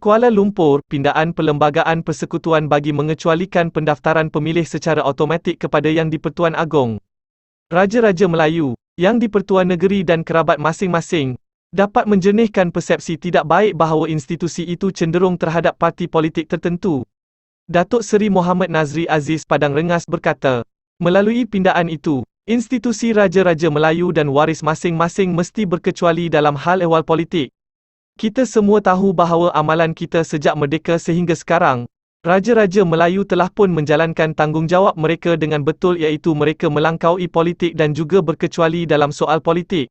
Kuala Lumpur, pindaan Perlembagaan Persekutuan bagi mengecualikan pendaftaran pemilih secara automatik kepada Yang di-Pertuan Agong. Raja-Raja Melayu, Yang di-Pertuan Negeri dan kerabat masing-masing, dapat menjernihkan persepsi tidak baik bahawa institusi itu cenderung terhadap parti politik tertentu. Datuk Seri Mohamad Nazri Aziz Padang Rengas berkata, melalui pindaan itu, institusi Raja-Raja Melayu dan waris masing-masing mesti berkecuali dalam hal ehwal politik. Kita semua tahu bahawa amalan kita sejak merdeka sehingga sekarang, Raja-Raja Melayu telah pun menjalankan tanggungjawab mereka dengan betul, iaitu mereka melangkaui politik dan juga berkecuali dalam soal politik.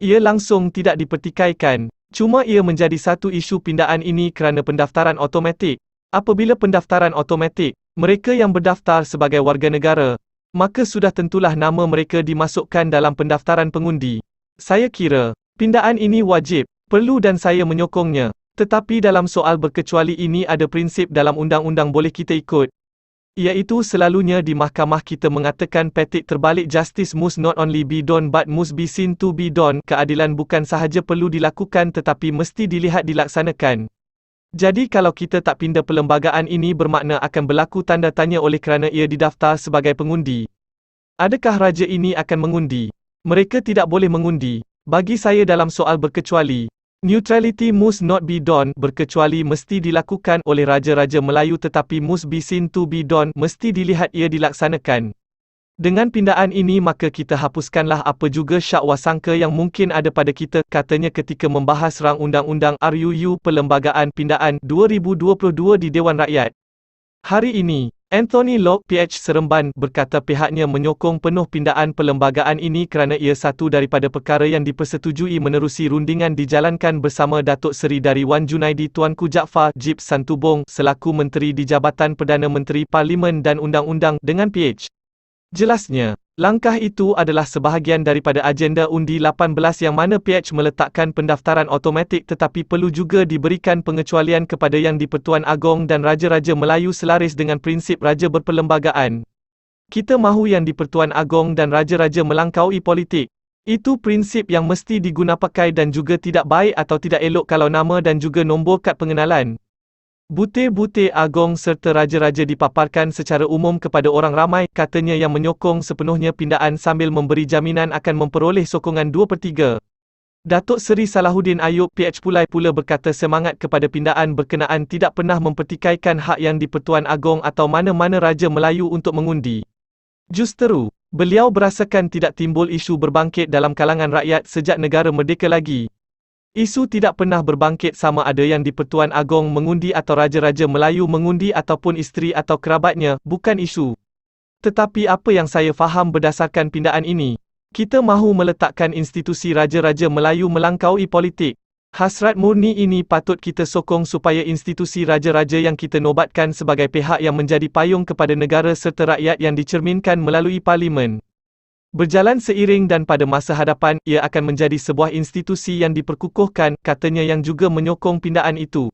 Ia langsung tidak dipertikaikan, cuma ia menjadi satu isu pindaan ini kerana pendaftaran automatik. Apabila pendaftaran automatik, mereka yang berdaftar sebagai warga negara, maka sudah tentulah nama mereka dimasukkan dalam pendaftaran pengundi. Saya kira, pindaan ini wajib, perlu dan saya menyokongnya. Tetapi dalam soal berkecuali ini ada prinsip dalam undang-undang boleh kita ikut. Iaitu selalunya di mahkamah kita mengatakan petik terbalik justice must not only be done but must be seen to be done. Keadilan bukan sahaja perlu dilakukan tetapi mesti dilihat dilaksanakan. Jadi kalau kita tak pindah perlembagaan ini bermakna akan berlaku tanda tanya oleh kerana ia didaftar sebagai pengundi. Adakah raja ini akan mengundi? Mereka tidak boleh mengundi. Bagi saya dalam soal berkecuali, neutrality must not be done, berkecuali mesti dilakukan oleh Raja-Raja Melayu tetapi must be seen to be done, mesti dilihat ia dilaksanakan. Dengan pindaan ini maka kita hapuskanlah apa juga syak wasangka yang mungkin ada pada kita, katanya ketika membahas rang undang-undang RUU Perlembagaan Pindaan 2022 di Dewan Rakyat. Hari ini, Anthony Locke PH Seremban berkata pihaknya menyokong penuh pindaan perlembagaan ini kerana ia satu daripada perkara yang dipersetujui menerusi rundingan dijalankan bersama Datuk Seri dari Wan Junaidi Tuanku Jaafar Jib Santubong selaku Menteri di Jabatan Perdana Menteri Parlimen dan Undang-Undang dengan PH. Jelasnya, langkah itu adalah sebahagian daripada agenda Undi 18 yang mana PH meletakkan pendaftaran automatik tetapi perlu juga diberikan pengecualian kepada Yang di-Pertuan Agong dan Raja-Raja Melayu selaris dengan prinsip raja berperlembagaan. Kita mahu Yang di-Pertuan Agong dan Raja-Raja melangkaui politik. Itu prinsip yang mesti digunapakai dan juga tidak baik atau tidak elok kalau nama dan juga nombor kad pengenalan butir-butir agong serta raja-raja dipaparkan secara umum kepada orang ramai, katanya yang menyokong sepenuhnya pindaan sambil memberi jaminan akan memperoleh sokongan 2/3. Datuk Seri Salahuddin Ayub PH pula berkata semangat kepada pindaan berkenaan tidak pernah mempertikaikan hak Yang di-Pertuan Agong atau mana-mana Raja Melayu untuk mengundi. Justeru, beliau berasakan tidak timbul isu berbangkit dalam kalangan rakyat sejak negara merdeka lagi. Isu tidak pernah berbangkit sama ada Yang di-Pertuan Agong mengundi atau Raja-Raja Melayu mengundi ataupun isteri atau kerabatnya, bukan isu. Tetapi apa yang saya faham berdasarkan pindaan ini, kita mahu meletakkan institusi Raja-Raja Melayu melangkaui politik. Hasrat murni ini patut kita sokong supaya institusi Raja-Raja yang kita nobatkan sebagai pihak yang menjadi payung kepada negara serta rakyat yang dicerminkan melalui Parlimen, berjalan seiring dan pada masa hadapan, ia akan menjadi sebuah institusi yang diperkukuhkan, katanya yang juga menyokong pindaan itu.